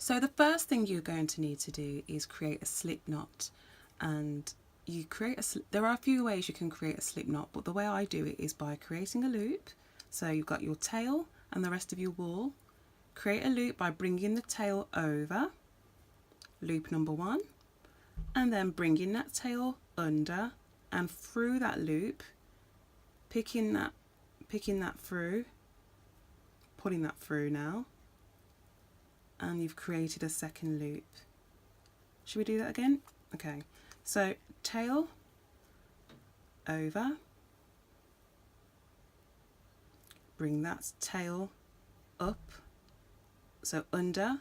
So the first thing you're going to need to do is create a slip knot, and you create there are a few ways you can create a slip knot, but the way I do it is by creating a loop. So you've got your tail and the rest of your wool. Create a loop by bringing the tail over, loop number 1, and then bringing that tail under and through that loop, picking that through, pulling that through now, and you've created a second loop. Should we do that again? Okay, so tail over, bring that tail up, so under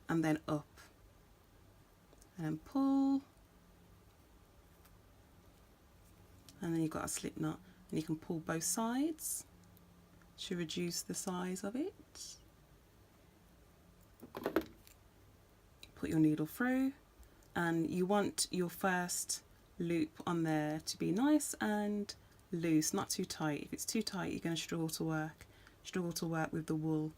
and then up, and pull, and then you've got a slip knot, and you can pull both sides to reduce the size of it. Put your needle through, and you want your first loop on there to be nice and loose, not too tight. If it's too tight, you're going to struggle to work with the wool.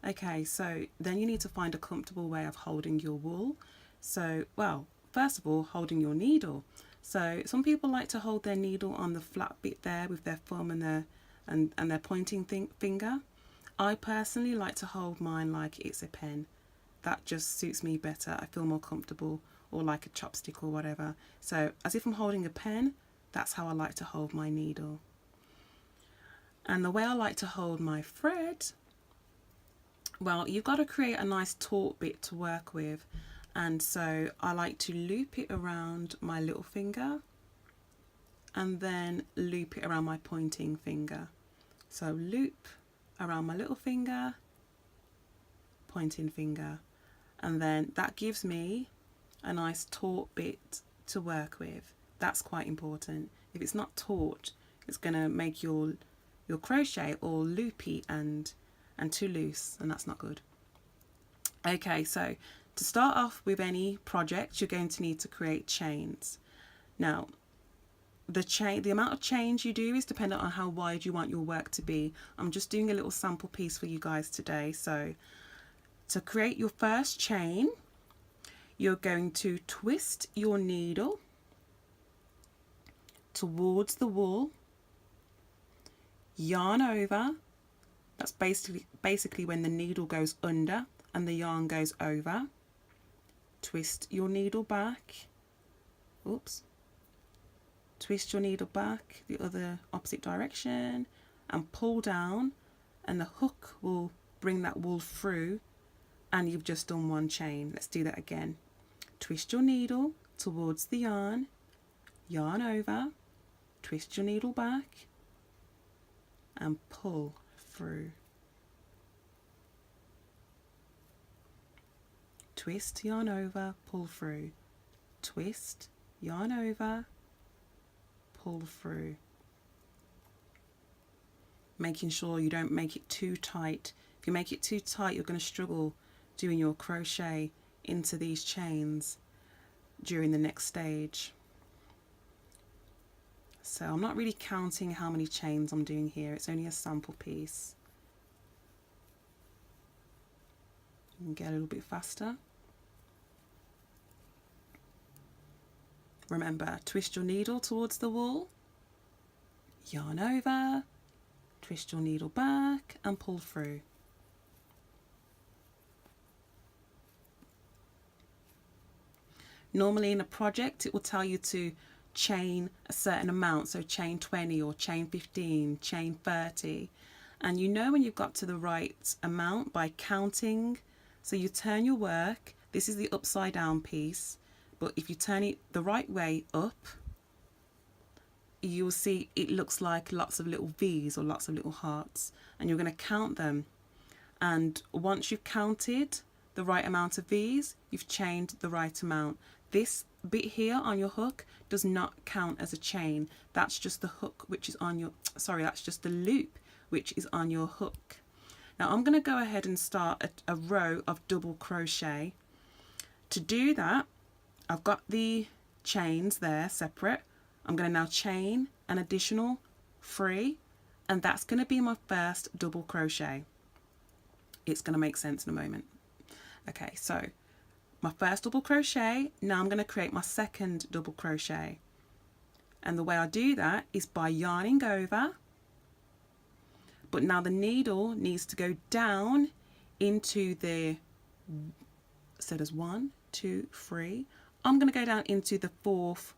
Okay, so then you need to find a comfortable way of holding your wool. So, well, first of all, holding your needle. So some people like to hold their needle on the flat bit there with their thumb and their pointing finger. I personally like to hold mine like it's a pen. That just suits me better. I feel more comfortable, or like a chopstick or whatever. So as if I'm holding a pen, that's how I like to hold my needle. And the way I like to hold my thread, well, you've got to create a nice taut bit to work with. And so I like to loop it around my little finger and then loop it around my pointing finger. So loop around my little finger, pointing finger, and then that gives me a nice taut bit to work with. That's quite important. If it's not taut, it's going to make your crochet all loopy and too loose, and that's not good. Okay, so to start off with any project, you're going to need to create chains. Now, the amount of chains you do is dependent on how wide you want your work to be. I'm just doing a little sample piece for you guys today. So to create your first chain, you're going to twist your needle towards the wool, yarn over. That's basically when the needle goes under and the yarn goes over. Twist your needle back. Oops. Twist your needle back the other opposite direction and pull down, and the hook will bring that wool through, and you've just done one chain. Let's do that again. Twist your needle towards the yarn, yarn over, twist your needle back and pull through. Twist, yarn over, pull through. Twist, yarn over, pull through. Making sure you don't make it too tight. If you make it too tight, you're going to struggle doing your crochet into these chains during the next stage. So I'm not really counting how many chains I'm doing here. It's only a sample piece. You can get a little bit faster. Remember, twist your needle towards the wool, yarn over, twist your needle back and pull through. Normally in a project it will tell you to chain a certain amount, so chain 20 or chain 15, chain 30, and you know when you've got to the right amount by counting. So you turn your work, this is the upside down piece, but if you turn it the right way up, you'll see it looks like lots of little V's or lots of little hearts, and you're going to count them. And once you've counted the right amount of V's, you've chained the right amount. This bit here on your hook does not count as a chain. That's just the hook which is on your, that's just the loop which is on your hook. Now I'm going to go ahead and start a row of double crochet. To do that, I've got the chains there separate. I'm going to now chain an additional 3, and that's going to be my first double crochet. It's going to make sense in a moment. Okay, so my first double crochet. Now I'm going to create my second double crochet, and the way I do that is by yarning over, but now the needle needs to go down into the, so there's 1, 2, 3, I'm going to go down into the 4th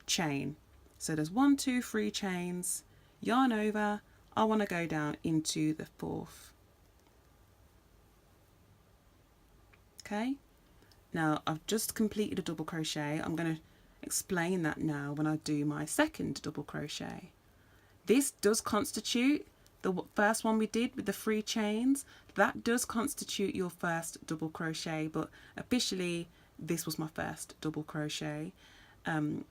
chain. So there's 1, 2, 3 chains, yarn over, I want to go down into the 4th. Okay, now I've just completed a double crochet. I'm going to explain that now when I do my second double crochet. This does constitute the first one we did with the 3 chains. That does constitute your first double crochet, but officially this was my first double crochet, and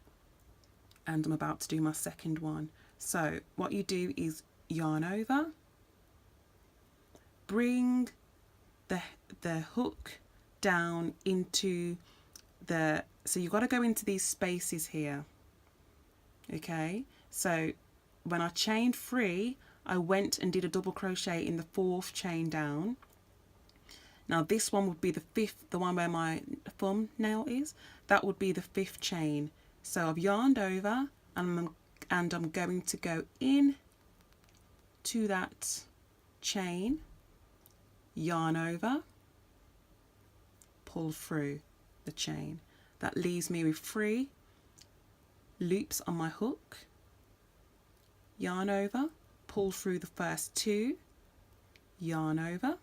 I'm about to do my second one. So what you do is yarn over, bring the hook down into the, so you've got to go into these spaces here. Okay, so when I chained 3, I went and did a double crochet in the 4th chain down. Now this one would be the 5th, the one where my thumbnail is, that would be the 5th chain. So I've yarned over, and I'm going to go in to that chain, yarn over, pull through the chain. That leaves me with 3 loops on my hook, yarn over, pull through the first 2, yarn over,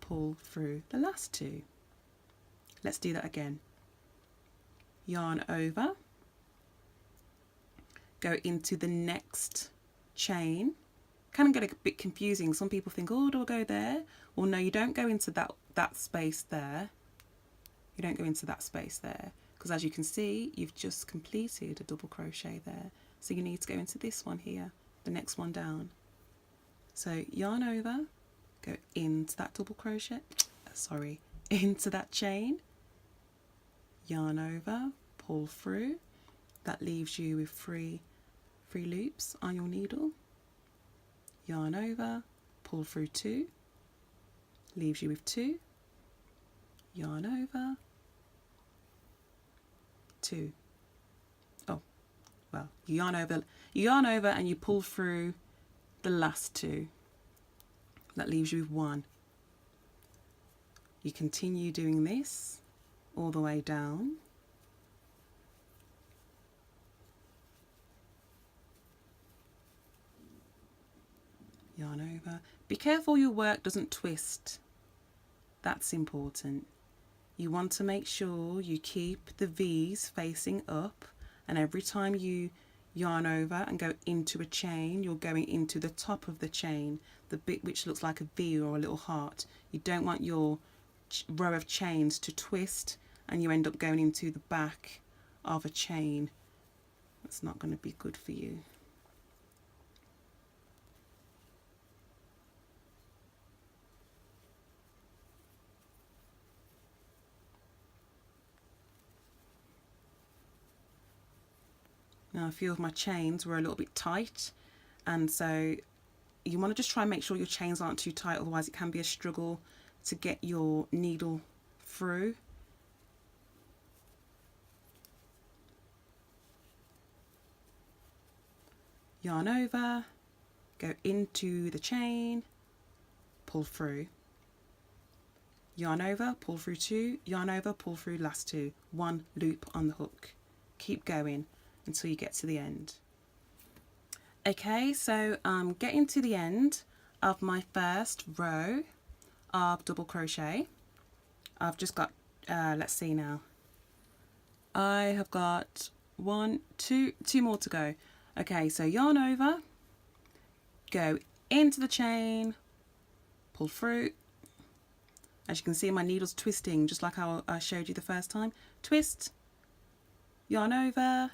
pull through the last 2. Let's do that again. Yarn over, go into the next chain. Kind of get a bit confusing. Some people think, oh, do I go there? Well, no, you don't go into that space there. You don't go into that space there, because as you can see, you've just completed a double crochet there. So you need to go into this one here, the next one down. So yarn over, go into that double crochet, into that chain, yarn over, pull through. That leaves you with 3 loops on your needle. Yarn over, pull through 2, leaves you with 2, yarn over, 2. Oh, well, you yarn over and you pull through the last 2. That leaves you with 1. You continue doing this all the way down. Yarn over. Be careful your work doesn't twist. That's important. You want to make sure you keep the V's facing up, and every time you yarn over and go into a chain, you're going into the top of the chain, the bit which looks like a V or a little heart. You don't want your row of chains to twist and you end up going into the back of a chain. That's not going to be good for you. Now a few of my chains were a little bit tight, and so you want to just try and make sure your chains aren't too tight, otherwise it can be a struggle to get your needle through. Yarn over, go into the chain, pull through. Yarn over, pull through 2, yarn over, pull through last 2. 1 loop on the hook. Keep going until you get to the end. Okay, so I'm getting to the end of my first row of double crochet. I've just got, let's see now. I have got 2 more to go. Okay, so yarn over, go into the chain, pull through. As you can see, my needle's twisting, just like how I showed you the first time. Twist, yarn over,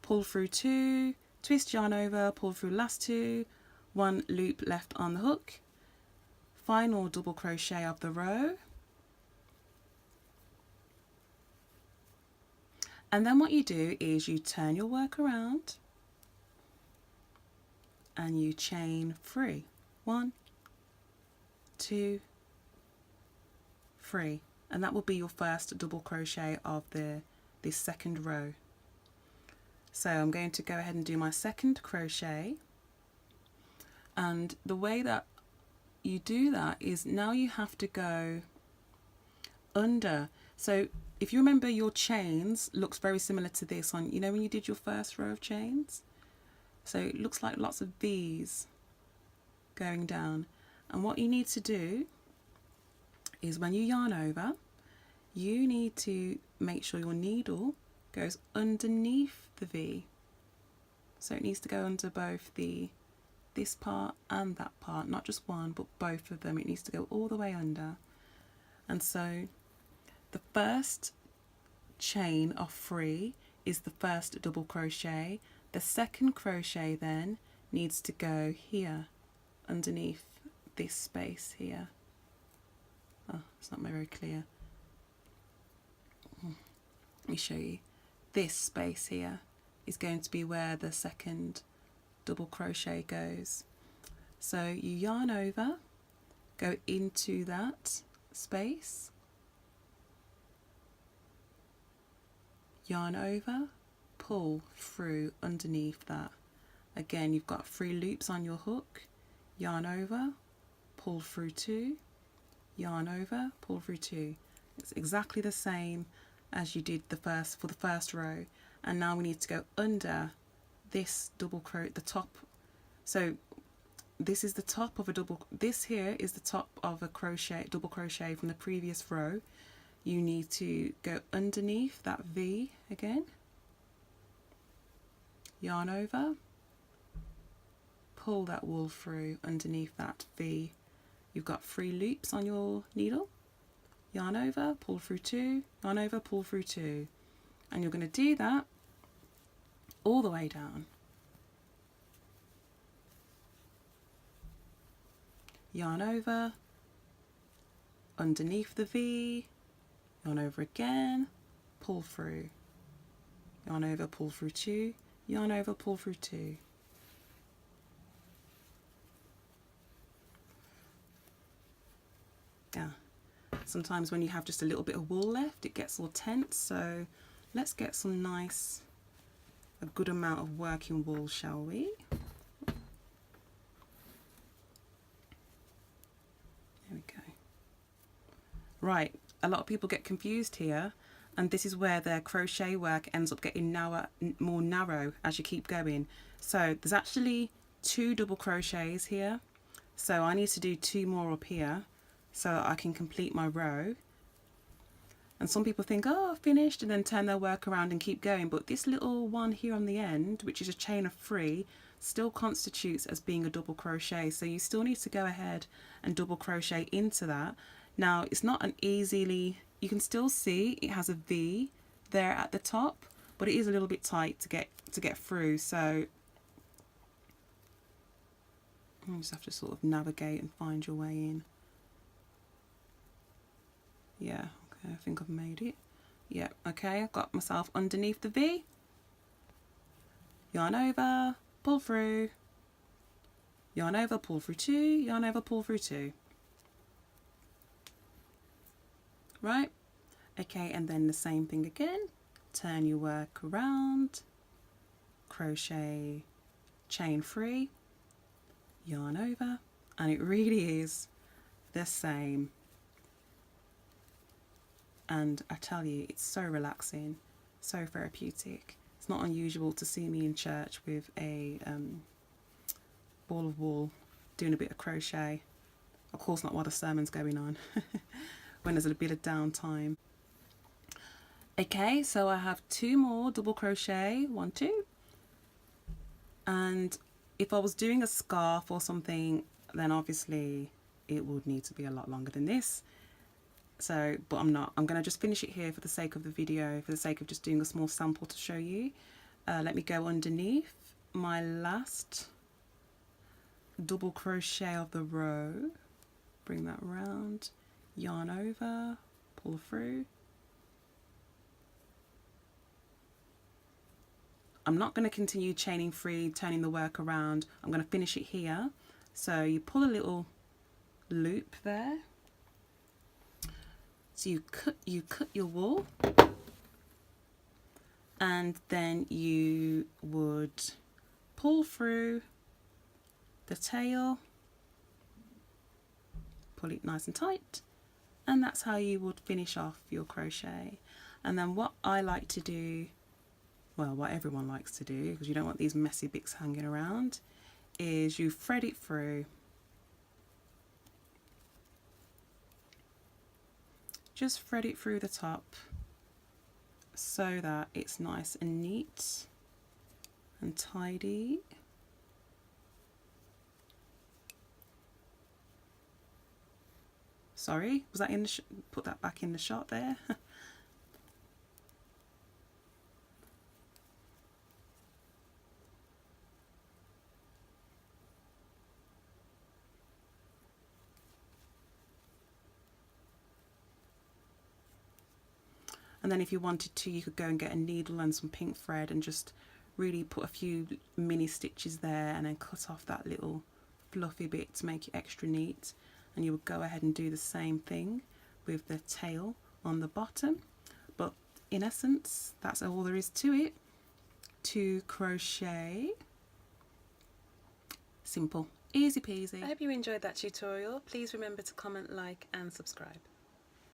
pull through 2, twist, yarn over, pull through last 2, 1 loop left on the hook, final double crochet of the row, and then what you do is you turn your work around and you chain 3. 1, 2, 3. and that will be your first double crochet of this second row. So I'm going to go ahead and do my second crochet, and the way that you do that is now you have to go under. So if you remember, your chains looks very similar to this on, you know, when you did your first row of chains. So it looks like lots of V's going down, and what you need to do is when you yarn over, you need to make sure your needle goes underneath the V. So it needs to go under both this part and that part, not just one but both of them. It needs to go all the way under. And so the first chain of 3 is the first double crochet. The second crochet then needs to go here underneath this space here. Oh, it's not very clear. Let me show you. This space here is going to be where the second double crochet goes. So you yarn over, go into that space, yarn over, pull through underneath that. Again, you've got 3 loops on your hook, yarn over, pull through 2, yarn over, pull through 2. It's exactly the same as you did for the first row. And now we need to go under this double crochet, the top. So this is the top of a this here is the top of a double crochet from the previous row. You need to go underneath that V again, yarn over, pull that wool through underneath that V. You've got 3 loops on your needle, yarn over, pull through 2, yarn over, pull through 2, and you're going to do that all the way down. Yarn over, underneath the V, yarn over again, pull through, yarn over, pull through 2, yarn over, pull through 2. Yeah, sometimes when you have just a little bit of wool left, it gets all tense, so let's get some a good amount of working wool, shall we? There we go. Right, a lot of people get confused here, and this is where their crochet work ends up getting more narrow as you keep going. So there's actually 2 double crochets here, so I need to do 2 more up here so I can complete my row. And some people think, oh, I've finished, and then turn their work around and keep going. But this little one here on the end, which is a chain of 3, still constitutes as being a double crochet. So you still need to go ahead and double crochet into that. Now, it's not an easily, you can still see it has a V there at the top, but it is a little bit tight to get through. So you just have to sort of navigate and find your way in. Yeah. I think I've made it. Yeah, okay, I've got myself underneath the V. Yarn over, pull through. Yarn over, pull through 2, yarn over, pull through 2. Right? Okay, and then the same thing again. Turn your work around. Crochet, chain 3, yarn over, and it really is the same. And I tell you, it's so relaxing, so therapeutic. It's not unusual to see me in church with a ball of wool doing a bit of crochet. Of course not while the sermon's going on, when there's a bit of downtime. Okay, so I have 2 more double crochet, 1, 2. And if I was doing a scarf or something, then obviously it would need to be a lot longer than this. So, but I'm not. I'm going to just finish it here for the sake of the video, for the sake of just doing a small sample to show you. Let me go underneath my last double crochet of the row, bring that round, yarn over, pull through. I'm not going to continue chaining 3, turning the work around. I'm going to finish it here. So you pull a little loop there, So you cut your wool, and then you would pull through the tail, pull it nice and tight, and that's how you would finish off your crochet. And then what I like to do, well, what everyone likes to do, because you don't want these messy bits hanging around, is you thread it through. Just thread it through the top so that it's nice and neat and tidy. Sorry, was that in the put that back in the shot there? And then if you wanted to, you could go and get a needle and some pink thread and just really put a few mini stitches there and then cut off that little fluffy bit to make it extra neat. And you would go ahead and do the same thing with the tail on the bottom. But in essence, that's all there is to it. To crochet. Simple, easy peasy. I hope you enjoyed that tutorial. Please remember to comment, like and subscribe.